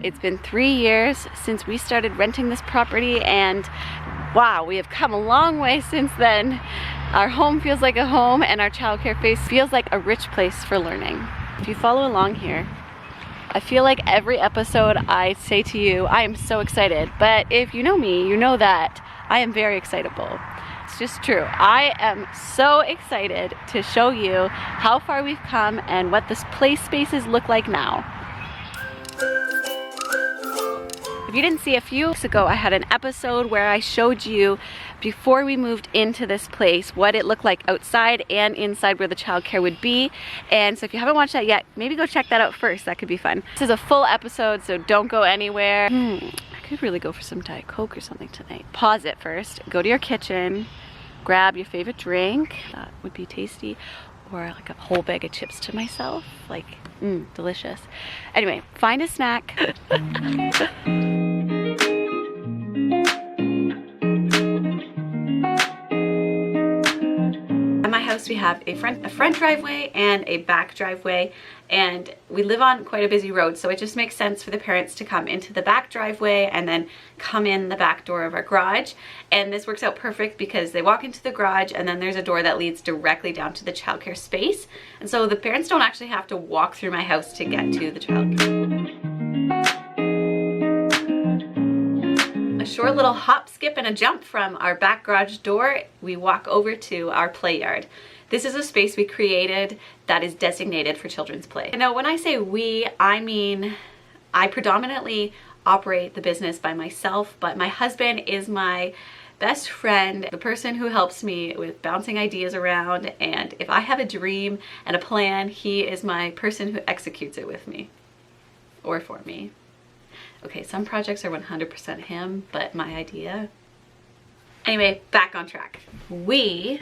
It's been 3 years since we started renting this property, and wow, we have come a long way since then. Our home feels like a home, and our childcare space feels like a rich place for learning. If you follow along here, I feel like every episode I say to you, I am so excited. But if you know me, you know that I am very excitable. It's just true. I am so excited to show you how far we've come and what this play spaces look like now. If you didn't see, a few weeks ago I had an episode where I showed you before we moved into this place what it looked like outside and inside where the childcare would be. And so if you haven't watched that yet, maybe go check that out first. That could be fun. This is a full episode, so don't go anywhere. I could really go for some Diet Coke or something tonight. Pause it first, go to your kitchen, grab your favorite drink. That would be tasty. Or like a whole bag of chips to myself. Like, delicious. Anyway, find a snack. At my house we have a front driveway and a back driveway, and we live on quite a busy road, so it just makes sense for the parents to come into the back driveway and then come in the back door of our garage. And this works out perfect because they walk into the garage and then there's a door that leads directly down to the childcare space, and so the parents don't actually have to walk through my house to get to the childcare. A short little hop, skip, and a jump from our back garage door, we walk over to our play yard. This is a space we created that is designated for children's play. You know, when I say we, I mean I predominantly operate the business by myself, but my husband is my best friend, the person who helps me with bouncing ideas around, and if I have a dream and a plan, he is my person who executes it with me, or for me. Okay, some projects are 100% him, but my idea. Anyway, back on track. We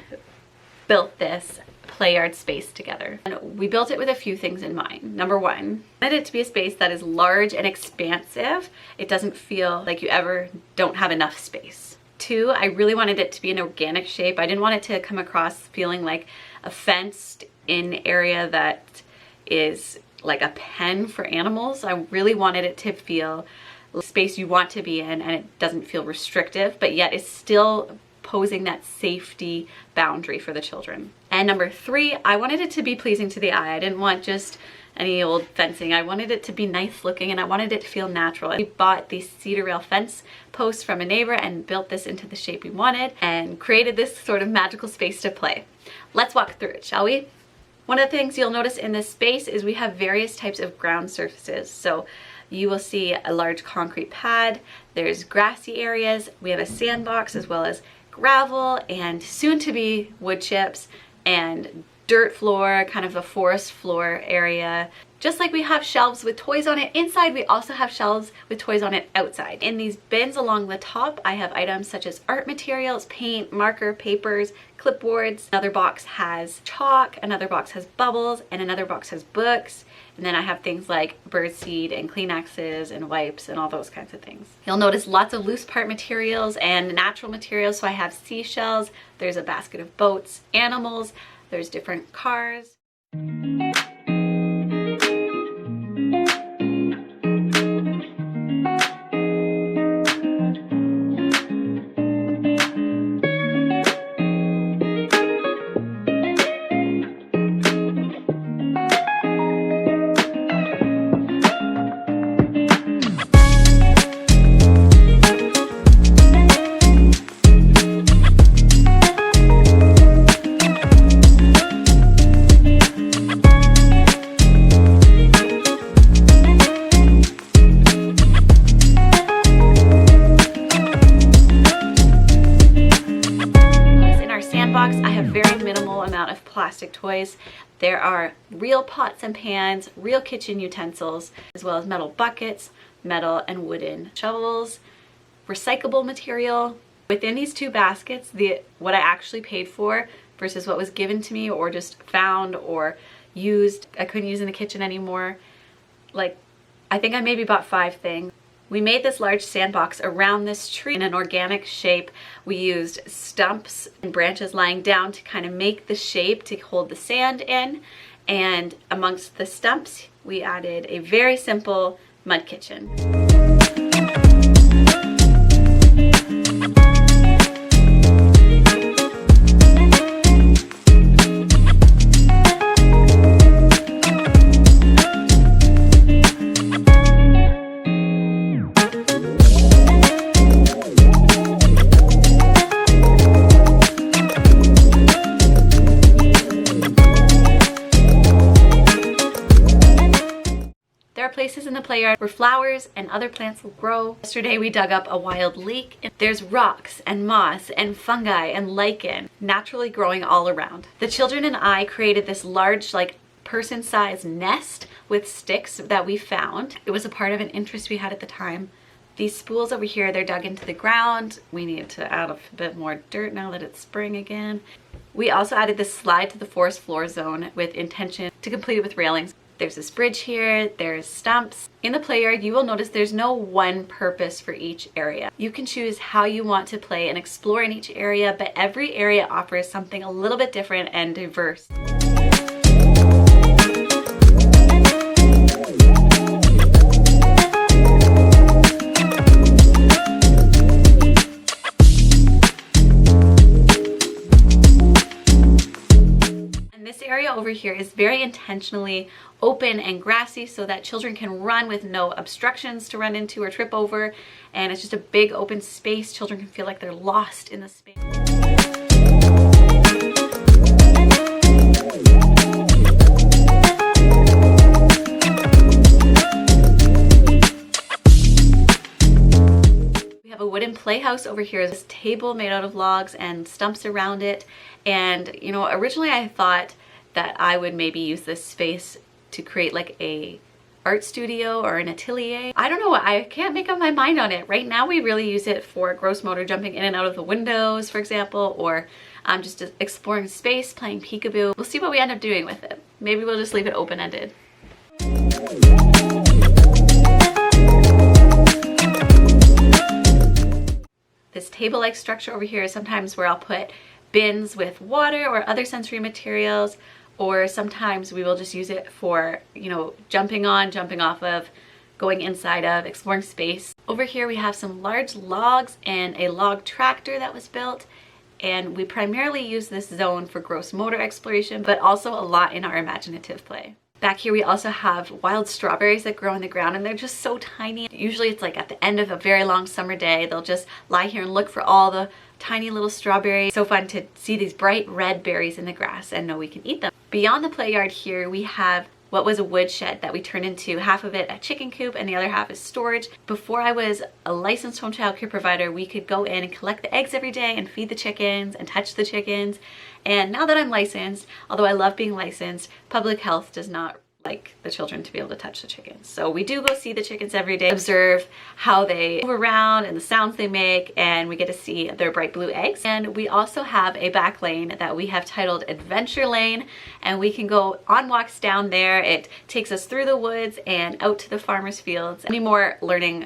built this play yard space together. And we built it with a few things in mind. Number one, I wanted it to be a space that is large and expansive. It doesn't feel like you ever don't have enough space. Two, I really wanted it to be an organic shape. I didn't want it to come across feeling like a fenced in area that is like a pen for animals. I really wanted it to feel a space you want to be in, and it doesn't feel restrictive, but yet it's still posing that safety boundary for the children. And number three, I wanted it to be pleasing to the eye. I didn't want just any old fencing. I wanted it to be nice looking, and I wanted it to feel natural. We bought these cedar rail fence posts from a neighbor and built this into the shape we wanted and created this sort of magical space to play. Let's walk through it, shall we? One of the things you'll notice in this space is we have various types of ground surfaces. So you will see a large concrete pad, there's grassy areas, we have a sandbox as well as gravel and soon to be wood chips and dirt floor, kind of a forest floor area. Just like we have shelves with toys on it inside, we also have shelves with toys on it outside. In these bins along the top, I have items such as art materials, paint, marker, papers, clipboards. Another box has chalk, another box has bubbles, and another box has books. And then I have things like birdseed and Kleenexes and wipes and all those kinds of things. You'll notice lots of loose part materials and natural materials. So I have seashells, there's a basket of boats, animals, there's different cars. Plastic toys. There are real pots and pans, real kitchen utensils, as well as metal buckets, metal and wooden shovels, recyclable material. Within these two baskets, what I actually paid for versus what was given to me or just found or used, I couldn't use in the kitchen anymore. Like, I think I maybe bought 5 things. We made this large sandbox around this tree in an organic shape. We used stumps and branches lying down to kind of make the shape to hold the sand in. And amongst the stumps, we added a very simple mud kitchen. There are places in the play yard where flowers and other plants will grow. Yesterday we dug up a wild leek. There's rocks and moss and fungi and lichen naturally growing all around. The children and I created this large, like person-sized nest with sticks that we found. It was a part of an interest we had at the time. These spools over here, they're dug into the ground. We need to add a bit more dirt now that it's spring again. We also added this slide to the forest floor zone with intention to complete it with railings. There's this bridge here, there's stumps. In the play yard, you will notice there's no one purpose for each area. You can choose how you want to play and explore in each area, but every area offers something a little bit different and diverse. This area over here is very intentionally open and grassy so that children can run with no obstructions to run into or trip over, and it's just a big open space. Children can feel like they're lost in the space. We have a wooden playhouse over here. This table made out of logs and stumps around it, and you know, originally I thought that I would maybe use this space to create like a art studio or an atelier. I don't know, I can't make up my mind on it. Right now we really use it for gross motor jumping in and out of the windows, for example, or just exploring space, playing peekaboo. We'll see what we end up doing with it. Maybe we'll just leave it open-ended. This table-like structure over here is sometimes where I'll put bins with water or other sensory materials, or sometimes we will just use it for, you know, jumping on, jumping off of, going inside of, exploring space. Over here we have some large logs and a log tractor that was built, and we primarily use this zone for gross motor exploration, but also a lot in our imaginative play. Back here we also have wild strawberries that grow in the ground, and they're just so tiny. Usually it's like at the end of a very long summer day, they'll just lie here and look for all the tiny little strawberries. So fun to see these bright red berries in the grass and know we can eat them. Beyond the play yard here, we have what was a wood shed that we turned into half of it a chicken coop and the other half is storage. Before I was a licensed home childcare provider, we could go in and collect the eggs every day and feed the chickens and touch the chickens. And now that I'm licensed, although I love being licensed, public health does not like the children to be able to touch the chickens. So we do go see the chickens every day, observe how they move around and the sounds they make, and we get to see their bright blue eggs. And we also have a back lane that we have titled Adventure Lane, and we can go on walks down there. It takes us through the woods and out to the farmers' fields. Any more learning.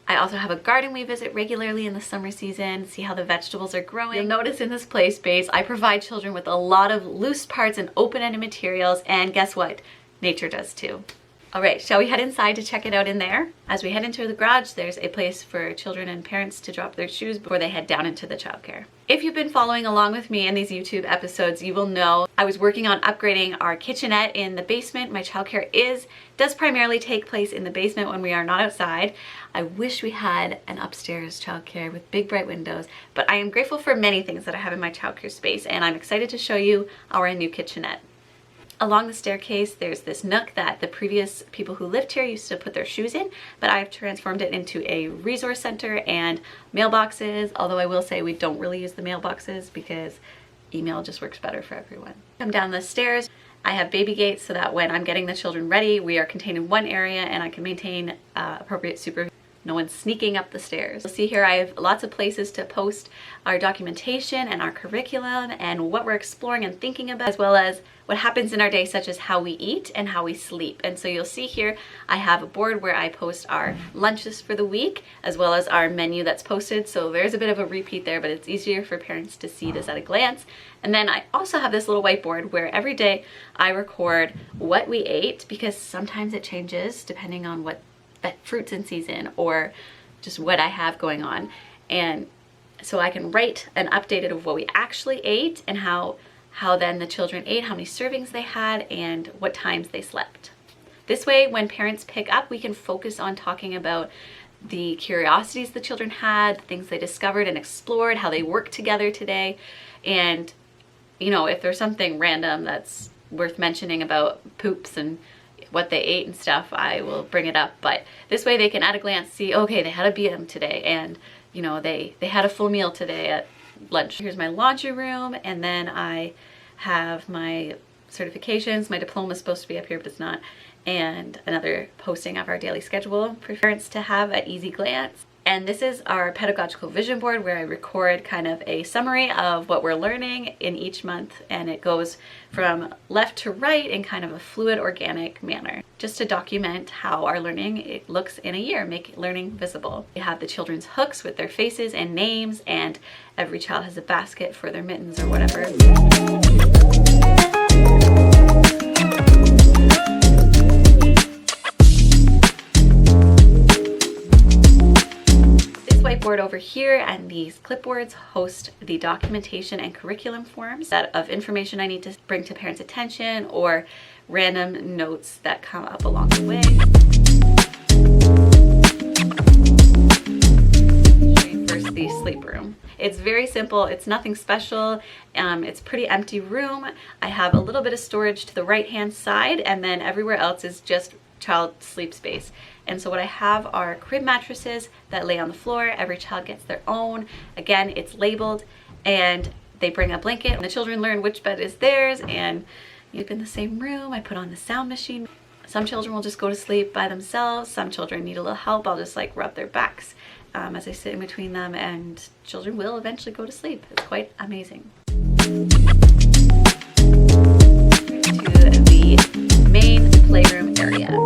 I also have a garden we visit regularly in the summer season, see how the vegetables are growing. You'll notice in this play space, I provide children with a lot of loose parts and open-ended materials, and guess what? Nature does too. All right, shall we head inside to check it out in there? As we head into the garage, there's a place for children and parents to drop their shoes before they head down into the childcare. If you've been following along with me in these YouTube episodes, you will know I was working on upgrading our kitchenette in the basement. My childcare does primarily take place in the basement when we are not outside. I wish we had an upstairs childcare with big bright windows, but I am grateful for many things that I have in my childcare space, and I'm excited to show you our new kitchenette. Along the staircase, there's this nook that the previous people who lived here used to put their shoes in, but I've transformed it into a resource center and mailboxes, although I will say we don't really use the mailboxes because email just works better for everyone. Come down the stairs. I have baby gates so that when I'm getting the children ready, we are contained in one area and I can maintain appropriate supervision. No one's sneaking up the stairs. You'll see here I have lots of places to post our documentation and our curriculum and what we're exploring and thinking about, as well as what happens in our day, such as how we eat and how we sleep. And so you'll see here I have a board where I post our lunches for the week, as well as our menu that's posted. So there's a bit of a repeat there, but it's easier for parents to see this at a glance. And then I also have this little whiteboard where every day I record what we ate, because sometimes it changes depending on what fruits in season or just what I have going on. And so I can write an updated of what we actually ate and how then the children ate, how many servings they had, and what times they slept. This way, when parents pick up, we can focus on talking about the curiosities the children had, the things they discovered and explored, how they worked together today. And, you know, if there's something random that's worth mentioning about poops and what they ate and stuff, I will bring it up. But this way they can at a glance see, okay, they had a BM today, and, you know, they had a full meal today at lunch. Here's my laundry room, and then I have my certifications. My diploma is supposed to be up here, but it's not. And another posting of our daily schedule for parents to have at easy glance. And this is our pedagogical vision board, where I record kind of a summary of what we're learning in each month, and it goes from left to right in kind of a fluid, organic manner, just to document how our learning looks in a year, make learning visible. We have the children's hooks with their faces and names, and every child has a basket for their mittens or whatever. Whiteboard over here and these clipboards host the documentation and curriculum forms of information I need to bring to parents' attention or random notes that come up along the way. First, the sleep room. It's very simple. It's nothing special. It's a pretty empty room. I have a little bit of storage to the right-hand side, and then everywhere else is just child sleep space. And so what I have are crib mattresses that lay on the floor. Every child gets their own. Again, it's labeled, and they bring a blanket, and the children learn which bed is theirs, and sleep in the same room. I put on the sound machine. Some children will just go to sleep by themselves. Some children need a little help. I'll just like rub their backs as I sit in between them, and children will eventually go to sleep. It's quite amazing. To the main playroom area.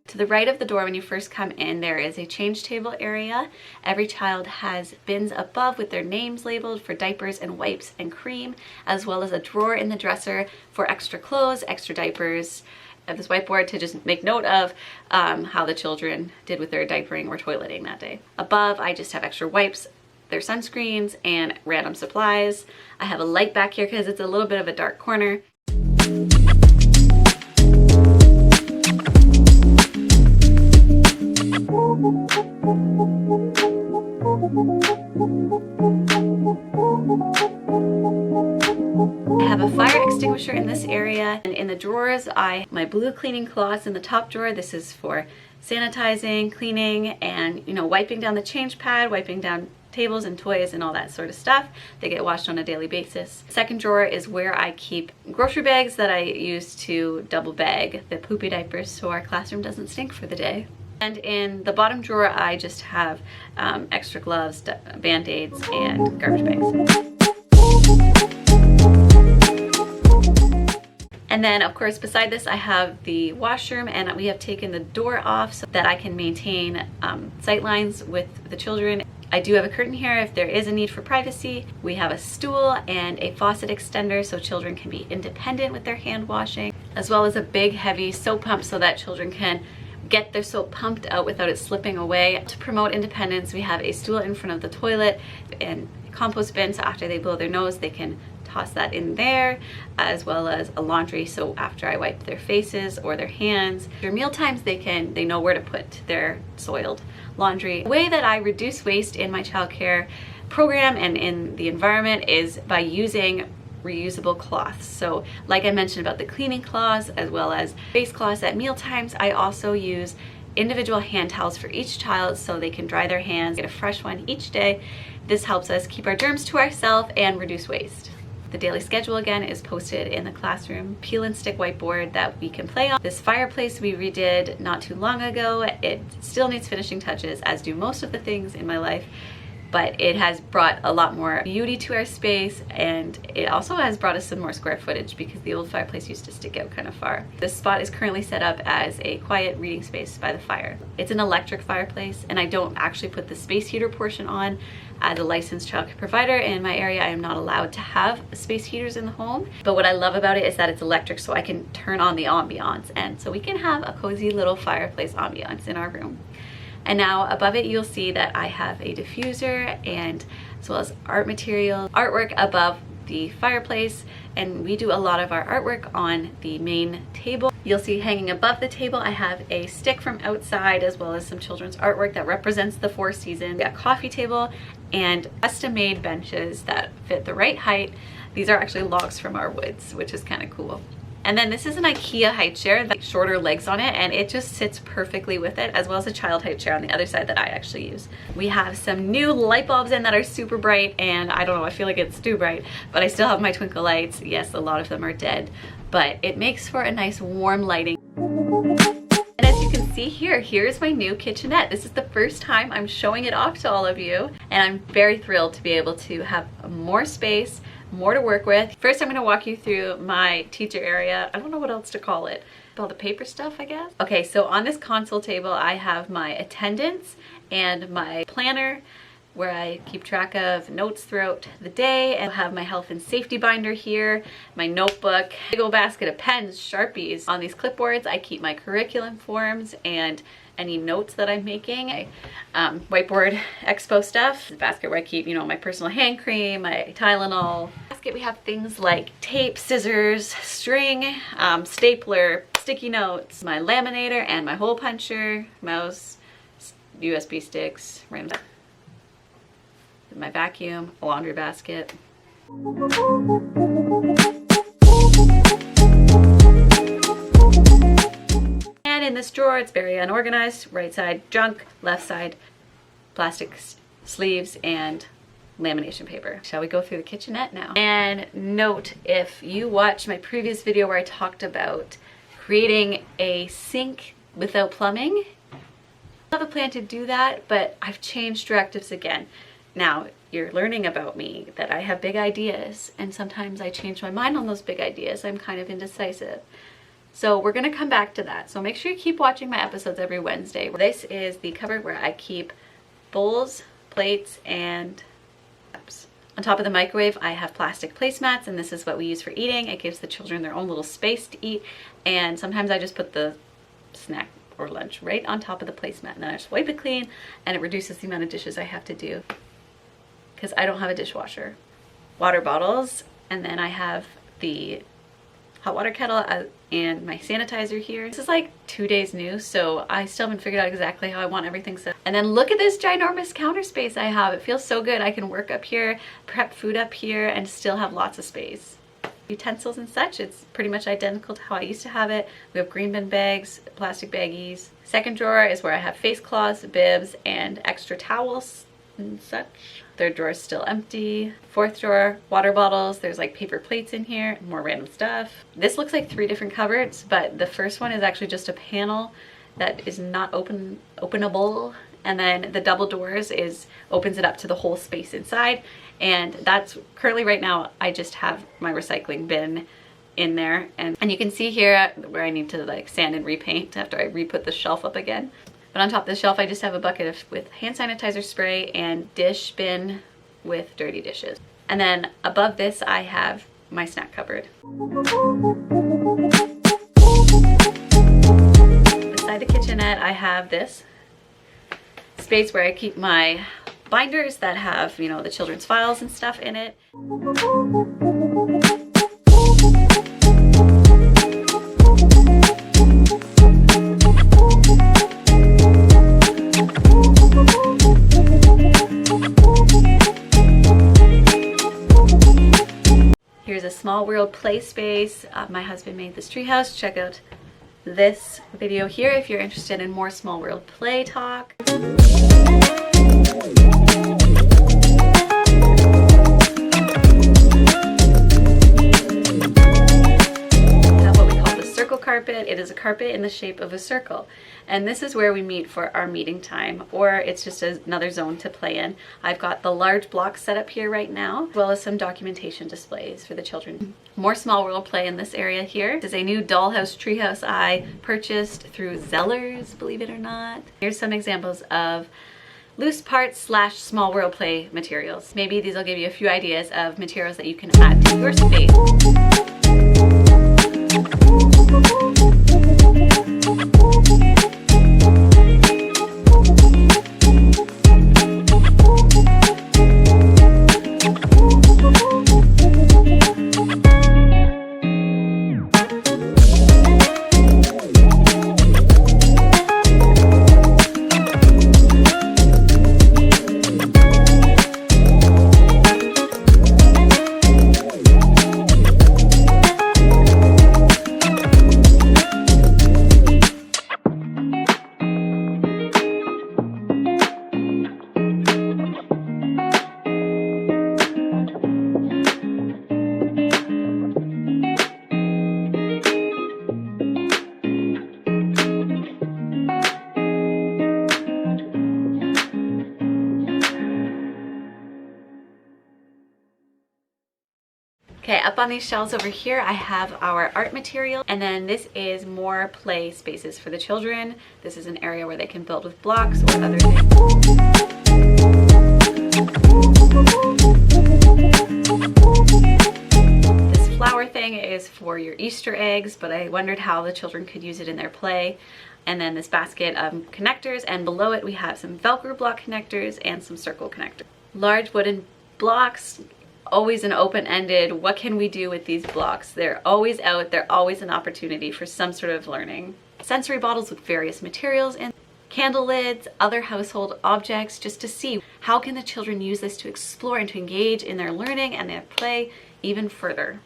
To the right of the door, when you first come in, there is a change table area. Every child has bins above with their names labeled for diapers and wipes and cream, as well as a drawer in the dresser for extra clothes, extra diapers. I have this whiteboard to just make note of how the children did with their diapering or toileting that day. Above, I just have extra wipes, their sunscreens, and random supplies. I have a light back here because it's a little bit of a dark corner. I have a fire extinguisher in this area, and in the drawers I have my blue cleaning cloths in the top drawer. This is for sanitizing, cleaning, and wiping down the change pad, wiping down tables and toys and all that sort of stuff. They get washed on a daily basis. Second drawer is where I keep grocery bags that I use to double bag the poopy diapers so our classroom doesn't stink for the day. And in the bottom drawer, I just have extra gloves, Band-Aids, and garbage bags. And then, of course, beside this, I have the washroom, and we have taken the door off so that I can maintain sight lines with the children. I do have a curtain here if there is a need for privacy. We have a stool and a faucet extender so children can be independent with their hand washing, as well as a big, heavy soap pump so that children can get their soap pumped out without it slipping away. To promote independence, we have a stool in front of the toilet and a compost bin, so after they blow their nose, they can toss that in there, as well as a laundry, so after I wipe their faces or their hands. During meal times, they know where to put their soiled laundry. The way that I reduce waste in my childcare program and in the environment is by using reusable cloths. So like I mentioned about the cleaning cloths as well as face cloths at meal times, I also use individual hand towels for each child so they can dry their hands, get a fresh one each day. This helps us keep our germs to ourselves and reduce waste. The daily schedule again is posted in the classroom peel and stick whiteboard that we can play on. This fireplace we redid not too long ago. It still needs finishing touches, as do most of the things in my life. but it has brought a lot more beauty to our space, and it also has brought us some more square footage because the old fireplace used to stick out kind of far. This spot is currently set up as a quiet reading space by the fire. It's an electric fireplace, and I don't actually put the space heater portion on. As a licensed childcare provider in my area, I am not allowed to have space heaters in the home. But what I love about it is that it's electric, so I can turn on the ambiance, and so we can have a cozy little fireplace ambiance in our room. And now above it, you'll see that I have a diffuser and as well as art material, artwork above the fireplace, and we do a lot of our artwork on the main table. You'll see hanging above the table, I have a stick from outside as well as some children's artwork that represents the 4 seasons, a coffee table, and custom-made benches that fit the right height. These are actually logs from our woods, which is kind of cool. And then this is an IKEA high chair with shorter legs on it, and it just sits perfectly with it, as well as a child high chair on the other side that I actually use. We have some new light bulbs in that are super bright, and I don't know, I feel like it's too bright, but I still have my twinkle lights. Yes, a lot of them are dead, but it makes for a nice warm lighting. And as you can see here, here's my new kitchenette. This is the first time I'm showing it off to all of you, and I'm very thrilled to be able to have more space, more to work with. First, I'm going to walk you through my teacher area. I don't know what else to call it. All the paper stuff, I guess. Okay, so on this console table, I have my attendance and my planner where I keep track of notes throughout the day, and I have my health and safety binder here, my notebook, big old basket of pens, Sharpies. On these clipboards, I keep my curriculum forms and any notes that I'm making. Whiteboard expo stuff. The basket where I keep, my personal hand cream, my Tylenol. Basket, we have things like tape, scissors, string, stapler, sticky notes, my laminator and my hole puncher, mouse, USB sticks, random. My vacuum, a laundry basket. And in this drawer, it's very unorganized. Right side, junk. Left side, plastic sleeves and lamination paper. Shall we go through the kitchenette now? And note, if you watched my previous video where I talked about creating a sink without plumbing, I have a plan to do that, but I've changed directives again. Now, you're learning about me that I have big ideas, and sometimes I change my mind on those big ideas. I'm kind of indecisive. So we're going to come back to that. So make sure you keep watching my episodes every Wednesday. This is the cupboard where I keep bowls, plates, and cups. On top of the microwave, I have plastic placemats, and this is what we use for eating. It gives the children their own little space to eat, and sometimes I just put the snack or lunch right on top of the placemat, and then I just wipe it clean, and it reduces the amount of dishes I have to do because I don't have a dishwasher. Water bottles, and then I have the hot water kettle and my sanitizer here. This is like 2 days new, so I still haven't figured out exactly how I want everything set. And then look at this ginormous counter space I have. It feels so good. I can work up here, prep food up here, and still have lots of space. Utensils and such, it's pretty much identical to how I used to have it. We have green bin bags, plastic baggies. Second drawer is where I have face cloths, bibs, and extra towels and such. Third drawer is still empty. Fourth drawer, water bottles. There's like paper plates in here, more random stuff. This looks like 3 different cupboards, but the first one is actually just a panel that is not openable. And then the double doors opens it up to the whole space inside. And that's currently right now, I just have my recycling bin in there. And you can see here where I need to like sand and repaint after I re-put the shelf up again. But on top of the shelf, I just have a bucket with hand sanitizer spray and dish bin with dirty dishes. And then above this, I have my snack cupboard. Beside the kitchenette, I have this space where I keep my binders that have, the children's files and stuff in it. Here's a small world play space. My husband made this treehouse. Check out this video here if you're interested in more small world play talk. We have what we call the circle carpet. carpet. It is a carpet in the shape of a circle. And this is where we meet for our meeting time, or it's just another zone to play in. I've got the large blocks set up here right now, as well as some documentation displays for the children. More small world play in this area here. This is a new dollhouse treehouse I purchased through Zellers, believe it or not. Here's some examples of loose parts / small world play materials. Maybe these will give you a few ideas of materials that you can add to your space. Okay, up on these shelves over here, I have our art material, and then this is more play spaces for the children. This is an area where they can build with blocks or other things. This flower thing is for your Easter eggs, but I wondered how the children could use it in their play. And then this basket of connectors, and below it we have some Velcro block connectors and some circle connectors. Large wooden blocks, always an open-ended, what can we do with these blocks? They're always out, they're always an opportunity for some sort of learning. Sensory bottles with various materials and candle lids, other household objects, just to see how can the children use this to explore and to engage in their learning and their play even further.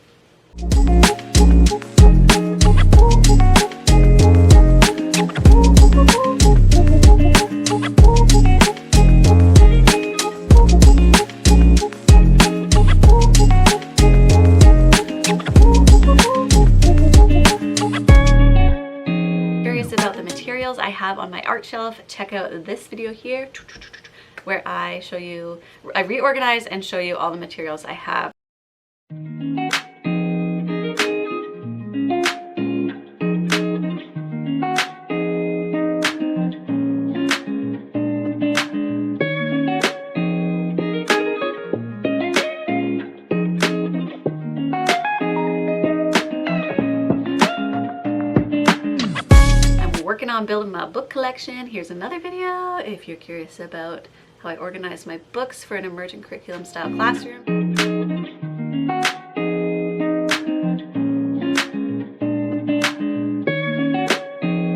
About the materials I have on my art shelf, check out this video here where I reorganize and show you all the materials I have. Working on building my book collection. Here's another video if you're curious about how I organize my books for an emergent curriculum style classroom.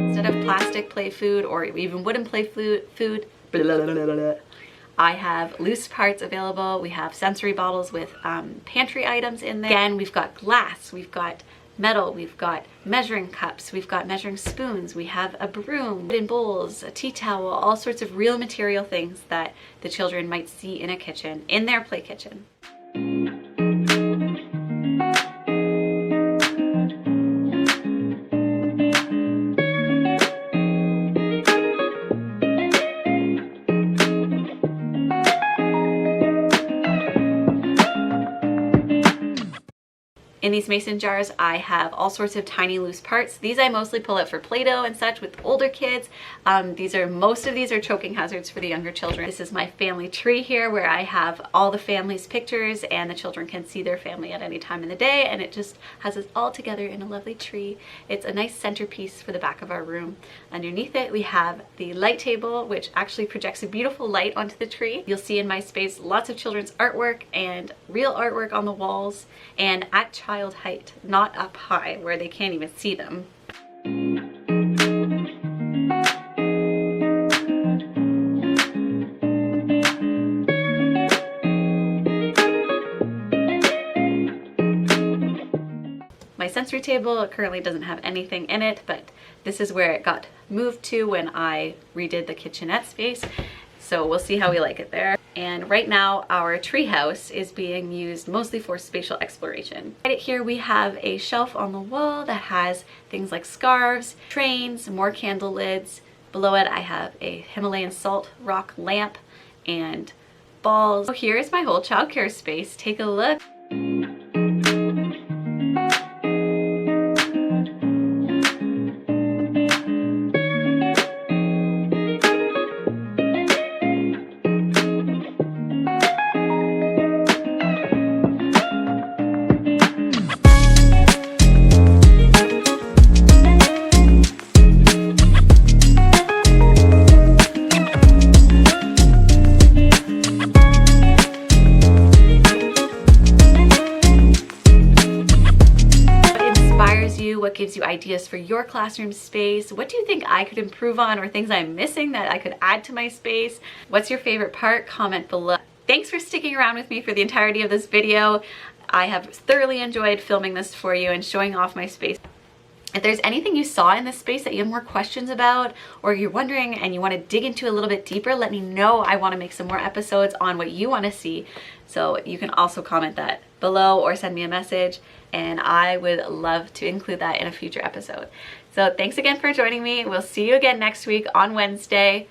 Instead of plastic play food or even wooden play food, I have loose parts available. We have sensory bottles with pantry items in there. Again, we've got glass, we've got metal, we've got measuring cups, we've got measuring spoons, we have a broom, wooden bowls, a tea towel, all sorts of real material things that the children might see in a kitchen, in their play kitchen. In these mason jars, I have all sorts of tiny loose parts. These I mostly pull out for Play-Doh and such with older kids. Most of these are choking hazards for the younger children. This is my family tree here where I have all the family's pictures and the children can see their family at any time in the day, and it just has us all together in a lovely tree. It's a nice centerpiece for the back of our room. Underneath it, we have the light table, which actually projects a beautiful light onto the tree. You'll see in my space lots of children's artwork and real artwork on the walls and at child height, not up high where they can't even see them. My sensory table currently doesn't have anything in it, but this is where it got moved to when I redid the kitchenette space. So we'll see how we like it there. And right now our treehouse is being used mostly for spatial exploration. Right here we have a shelf on the wall that has things like scarves, trains, more candle lids. Below it I have a Himalayan salt rock lamp and balls. So here's my whole childcare space. Take a look. What gives you ideas for your classroom space? What do you think I could improve on, or things I'm missing that I could add to my space? What's your favorite part? Comment below. Thanks for sticking around with me for the entirety of this video. I have thoroughly enjoyed filming this for you and showing off my space. If there's anything you saw in this space that you have more questions about, or you're wondering and you want to dig into a little bit deeper, let me know. I want to make some more episodes on what you want to see. So you can also comment that below or send me a message, and I would love to include that in a future episode. So thanks again for joining me. We'll see you again next week on Wednesday.